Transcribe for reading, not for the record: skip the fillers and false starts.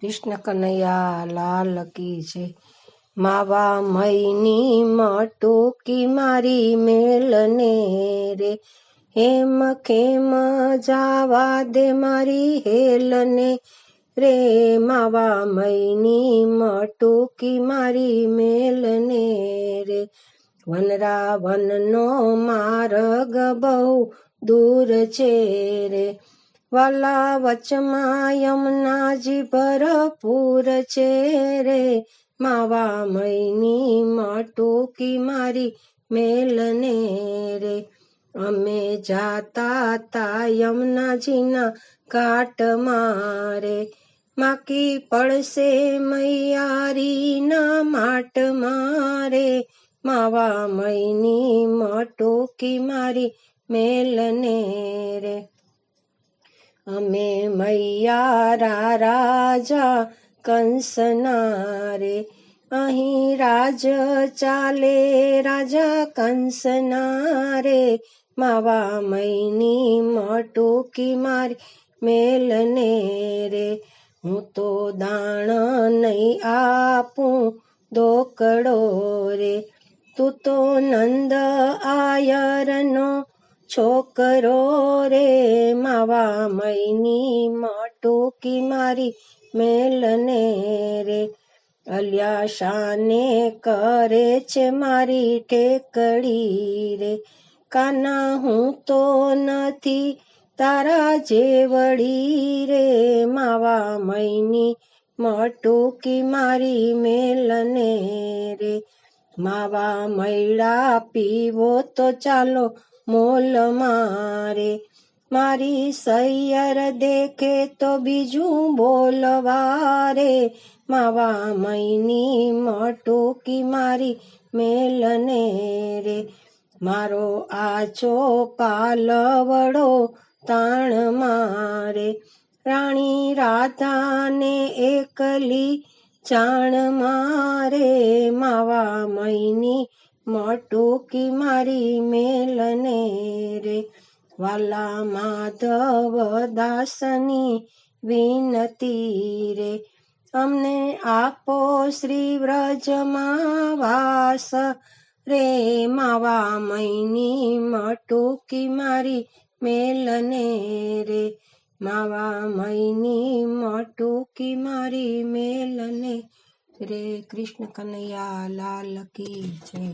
કૃષ્ણ કનૈયા લાલ કી છે. માવા મઈની મટુકી મારી મેલને રે, હેમ ખેમ જાવા દે મારી હેલને રે. માવા મઈની મટુકી મારી મેલને રે. વનરાવનનો માર્ગ બહુ દૂર છે રે, વાલા વચમાં યમુનાજી ભરપૂર છે રે. માવા મઈની મટુકી મારી મેલને રે. અમે જાતા તા યમુનાજીના ઘાટમાં રે, માકી પડશે મૈયારીના માટમાં રે. માવા મઈની મટુકી મારી મેલને રે. અમે મૈયારા રાજા કંસના રે, અહીં રાજ ચાલે રાજા કંસના રે. માવા મઈની મટુકી મારી મેલને રે. હું તો દાણ નહીં આપું દોકડો રે, તું તો નંદ આયરનો છોકરો રે. માવા મઈની મટુકી મારી મેલને રે. અલ્યા શાને કરે છે મારી ટેકડી રે, કાના હું તો નથી તારા જેવડી રે. માવા મઈની મટુકી મારી મેલને રે. માવા મૈડા પીવો તો ચાલો મોલ મારે, મારી સૈયર દેખે તો બીજું બોલવા રે. માવા મઈની મટુકી મારી મેલને રે. મારો આછો પાલવડો તાણ મારે, રાણી રાધાને એકલી જાણ મારે. માવા મઈની મટુકી મારી મેલને રે. વાલા માધવ દાસની વિનતી રે, અમને આપો શ્રી વ્રજમાં વાસ રે. માવા મઈની મટુકી મારી મેલને રે. માવા મઈની મટુકી મારી મેલને રે. કૃષ્ણ કનૈયા લાલ કી જય.